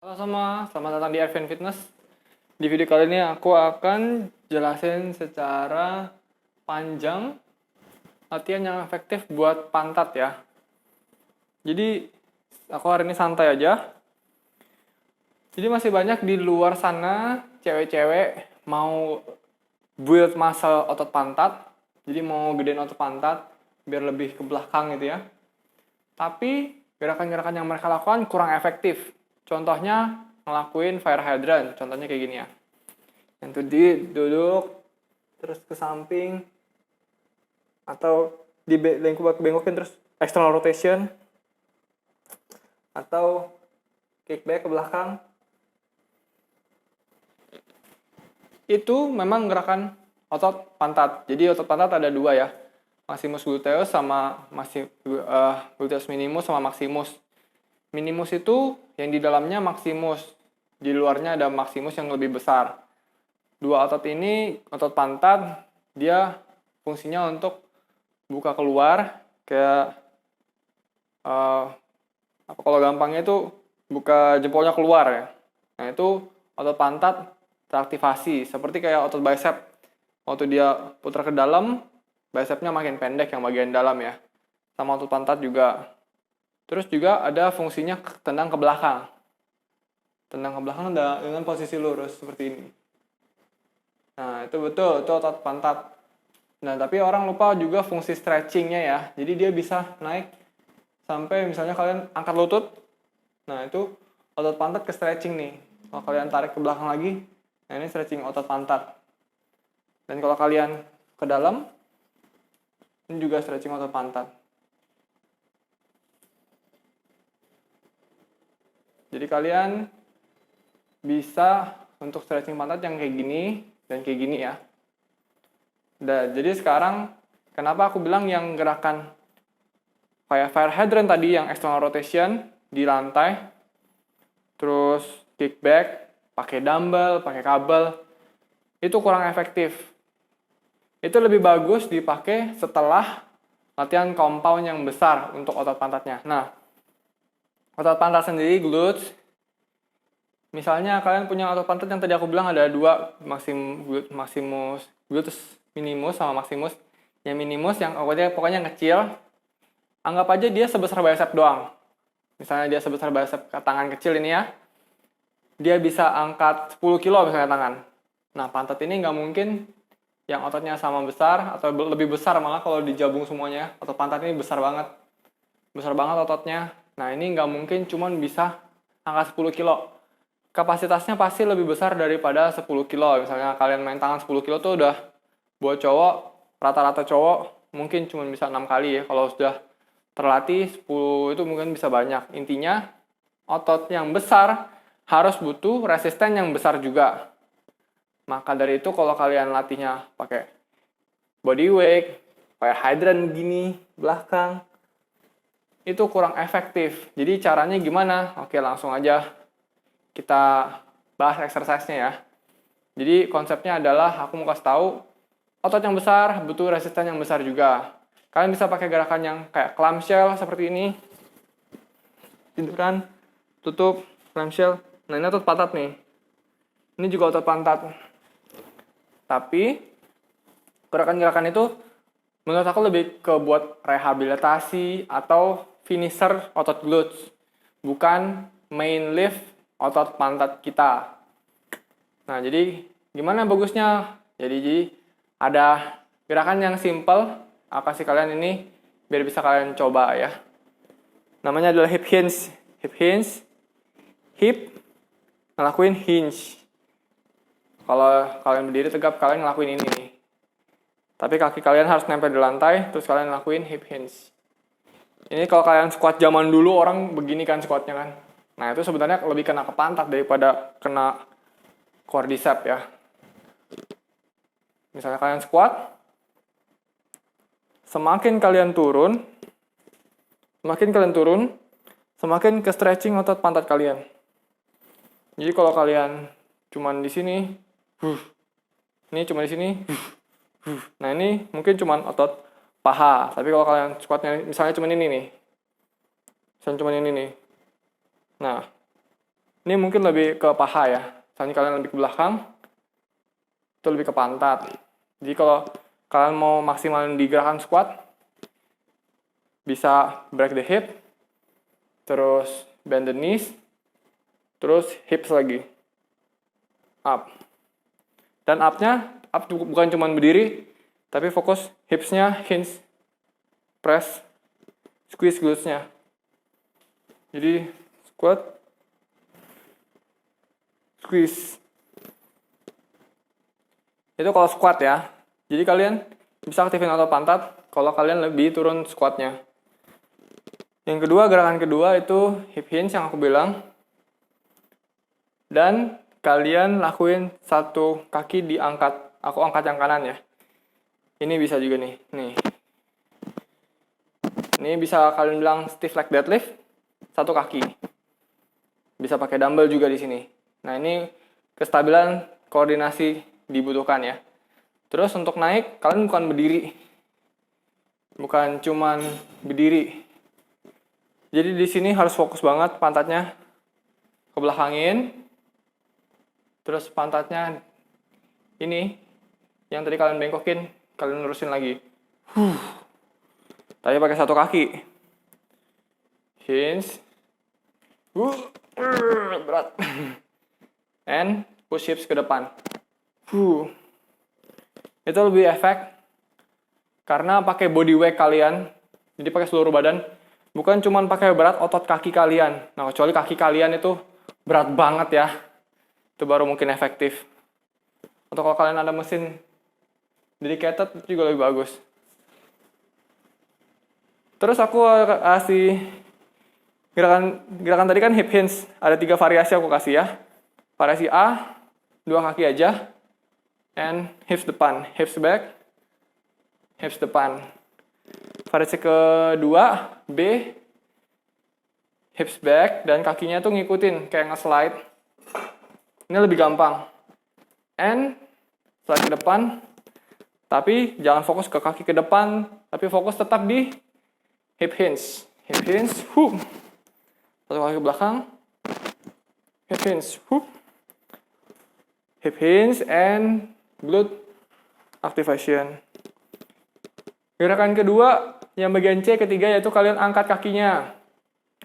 Halo semua, selamat datang di Arvian Fitness. Di video kali ini aku akan jelasin secara panjang latihan yang efektif buat pantat ya. Jadi aku hari ini santai aja. Jadi masih banyak di luar sana cewek-cewek mau build muscle otot pantat. Jadi mau gedein otot pantat biar lebih ke belakang gitu ya. Tapi gerakan-gerakan yang mereka lakukan kurang efektif. Contohnya ngelakuin fire hydrant, contohnya kayak gini ya. Yang duduk, terus ke samping, atau dibengkokin terus external rotation, atau kickback ke belakang. Itu memang gerakan otot pantat. Jadi otot pantat ada dua ya, maximus gluteus sama gluteus minimus sama maximus. Minimus itu yang di dalamnya maximus, di luarnya ada maximus yang lebih besar. Dua otot ini, otot pantat, dia fungsinya untuk buka keluar, kayak kalau gampangnya itu buka jempolnya keluar ya. Nah itu otot pantat teraktivasi, seperti kayak otot bicep. Waktu dia putar ke dalam, bicepnya makin pendek yang bagian dalam ya. Sama otot pantat juga. Terus juga ada fungsinya tendang ke belakang. Tendang ke belakang dengan posisi lurus seperti ini. Nah, itu betul, itu otot pantat. Nah, tapi orang lupa juga fungsi stretchingnya ya. Jadi dia bisa naik sampai misalnya kalian angkat lutut. Nah, itu otot pantat ke stretching nih. Kalau kalian tarik ke belakang lagi, nah ini stretching otot pantat. Dan kalau kalian ke dalam, ini juga stretching otot pantat. Jadi kalian bisa untuk stretching pantat yang kayak gini dan kayak gini ya. Nah, jadi sekarang kenapa aku bilang yang gerakan kayak fire hydrant tadi yang external rotation di lantai, terus kickback, pakai dumbbell, pakai kabel, itu kurang efektif. Itu lebih bagus dipakai setelah latihan compound yang besar untuk otot pantatnya. Nah, otot pantat sendiri, glutes, misalnya kalian punya otot pantat yang tadi aku bilang ada dua, maximus, gluteus minimus sama maximus. Yang minimus yang pokoknya kecil, anggap aja dia sebesar bicep doang. Misalnya dia sebesar bicep tangan kecil ini ya, dia bisa angkat 10 kilo misalnya tangan. Nah, pantat ini nggak mungkin yang ototnya sama besar atau lebih besar, malah kalau dijabung semuanya. Otot pantat ini besar banget. Besar banget ototnya. Nah, ini nggak mungkin cuman bisa angkat 10 kilo. Kapasitasnya pasti lebih besar daripada 10 kilo. Misalnya kalian main tangan 10 kilo tuh udah buat cowok, rata-rata cowok mungkin cuma bisa 6 kali ya. Kalau sudah terlatih 10 itu mungkin bisa banyak. Intinya otot yang besar harus butuh resisten yang besar juga. Maka dari itu kalau kalian latihnya pakai body weight, kayak hydrant gini belakang, itu kurang efektif. Jadi caranya gimana? Oke, langsung aja kita bahas exercise-nya ya. Jadi konsepnya adalah aku mau kasih tahu otot yang besar butuh resisten yang besar juga. Kalian bisa pakai gerakan yang kayak clamshell seperti ini. Tiduran, tutup, clamshell. Nah, ini otot pantat nih. Ini juga otot pantat. Tapi gerakan-gerakan itu menurut aku lebih ke buat rehabilitasi atau finisher otot glutes, bukan main lift otot pantat kita. Nah, jadi gimana bagusnya? Jadi ada gerakan yang simple, aku kasih kalian ini biar bisa kalian coba ya. Namanya adalah hip hinge. Hip hinge, hip, ngelakuin hinge. Kalau kalian berdiri tegap, kalian ngelakuin ini nih. Tapi kaki kalian harus nempel di lantai, terus kalian ngelakuin hip hinge. Ini kalau kalian squat zaman dulu, orang begini kan squatnya kan. Nah, itu sebenarnya lebih kena ke pantat daripada kena quadricep ya. Misalnya kalian squat, semakin kalian turun, semakin ke stretching otot pantat kalian. Jadi kalau kalian cuman di sini, ini cuma di sini, nah ini mungkin cuma otot paha. Tapi kalau kalian squatnya misalnya cuma ini nih, misalnya cuma ini nih. Nah, Ini mungkin lebih ke paha ya. Misalnya kalian lebih ke belakang, itu lebih ke pantat. Jadi kalau kalian mau maksimalin di gerakan squat, bisa break the hip, terus bend the knees, terus hips lagi. Up. Dan up-nya, up bukan cuma berdiri, tapi fokus hips-nya, hinge, press, squeeze glutes-nya. Jadi squat, squeeze. Itu kalau squat ya. Jadi kalian bisa aktifin otot pantat kalau kalian lebih turun squatnya. Yang kedua, gerakan kedua itu hip hinge yang aku bilang. Dan kalian lakuin satu kaki diangkat. Aku angkat yang kanan ya. Ini bisa juga nih. Ini bisa kalian bilang stiff leg deadlift, satu kaki. Bisa pakai dumbbell juga di sini. Nah, ini kestabilan koordinasi dibutuhkan ya. Terus untuk naik, kalian bukan berdiri. Bukan cuman berdiri. Jadi di sini harus fokus banget pantatnya ke belakangin. Terus pantatnya ini yang tadi kalian bengkokin, kalian lurusin lagi. Tadi pakai satu kaki. Hinge. Berat. And push hips ke depan. Itu lebih efek karena pakai body weight kalian. Jadi pakai seluruh badan. Bukan cuma pakai berat otot kaki kalian. Nah, kecuali kaki kalian itu berat banget ya. Itu baru mungkin efektif. Atau kalau kalian ada mesin dedicated, itu juga lebih bagus. Terus aku kasih gerakan tadi kan hip hinge. Ada 3 variasi aku kasih ya. Variasi A, 2 kaki aja. And hips depan, hips back, hips depan. Variasi kedua, B, hips back, dan kakinya tuh ngikutin, kayak nge-slide. Ini lebih gampang. And, slide ke depan, tapi jangan fokus ke kaki ke depan, tapi fokus tetap di hip hinge. Hip hinge, satu kaki ke belakang, hip hinge, hip hinge, and glute activation. Gerakan kedua, yang bagian C ketiga, yaitu kalian angkat kakinya.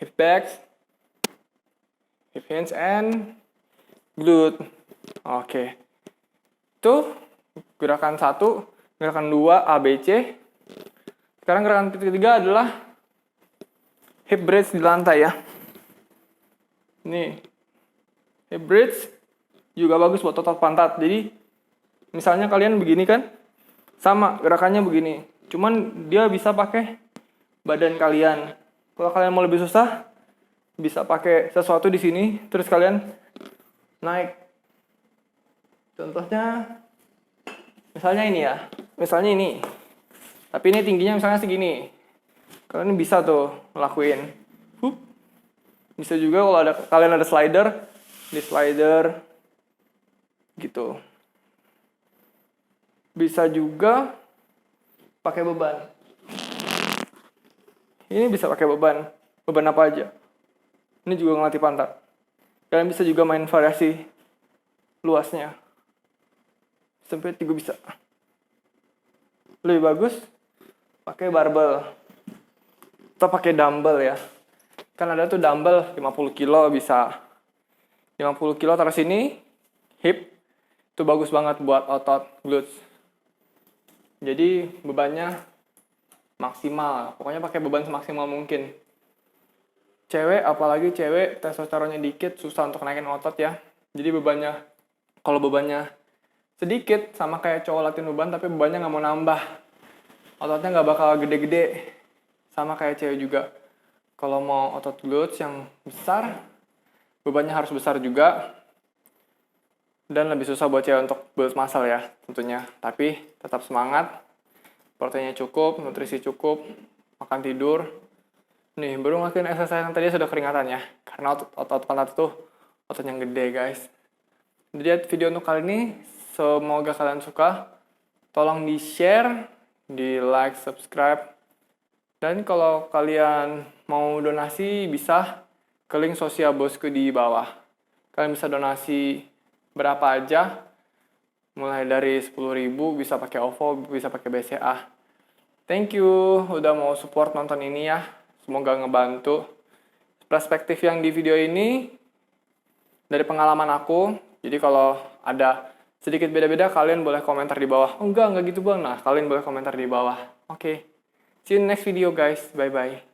Hip back, hip hinge, and glute. Oke. Itu gerakan 1, gerakan 2, A, B, C. Sekarang gerakan ketiga adalah hip bridge di lantai ya. Nih, hip bridge juga bagus buat otot pantat. Jadi, misalnya kalian begini kan, sama gerakannya begini. Cuman dia bisa pakai badan kalian. Kalau kalian mau lebih susah, bisa pakai sesuatu di sini, terus kalian naik. Contohnya, misalnya ini ya. Misalnya ini. Tapi ini tingginya misalnya segini. Kalian bisa tuh lakuin. Bisa juga kalau kalian ada slider, di slider gitu. Bisa juga pakai beban. Ini bisa pakai beban. Beban apa aja. Ini juga ngelatih pantat. Kalian bisa juga main variasi luasnya. Sampai juga bisa. Lebih bagus pakai barbel. Atau pakai dumbbell ya. Kan ada tuh dumbbell 50 kilo bisa. 50 kilo taruh sini. Hip. Itu bagus banget buat otot glutes. Jadi bebannya maksimal. Pokoknya pakai beban semaksimal mungkin. Cewek, apalagi cewek testosteronnya dikit, susah untuk naikin otot ya. Jadi bebannya, kalau bebannya sedikit, sama kayak cowok latihan beban, tapi bebannya nggak mau nambah. Ototnya nggak bakal gede-gede. Sama kayak cewek juga. Kalau mau otot glutes yang besar, bebannya harus besar juga. Dan lebih susah buat cewek untuk build muscle ya, tentunya. Tapi tetap semangat, proteinnya cukup, nutrisi cukup, makan tidur. Nih, baru ngelakuin exercise yang tadi sudah keringatan ya. Karena otot pantat itu otot yang gede, guys. Jadi video untuk kali ini, semoga kalian suka. Tolong di-share, di-like, subscribe. Dan kalau kalian mau donasi, bisa ke link sosial bosku di bawah. Kalian bisa donasi berapa aja. Mulai dari 10.000 bisa pakai OVO, bisa pakai BCA. Thank you udah mau support nonton ini ya. Semoga ngebantu. Perspektif yang di video ini dari pengalaman aku. Jadi kalau ada sedikit beda-beda, kalian boleh komentar di bawah. Oh enggak gitu bang. Nah, kalian boleh komentar di bawah. Oke. See you in next video guys. Bye-bye.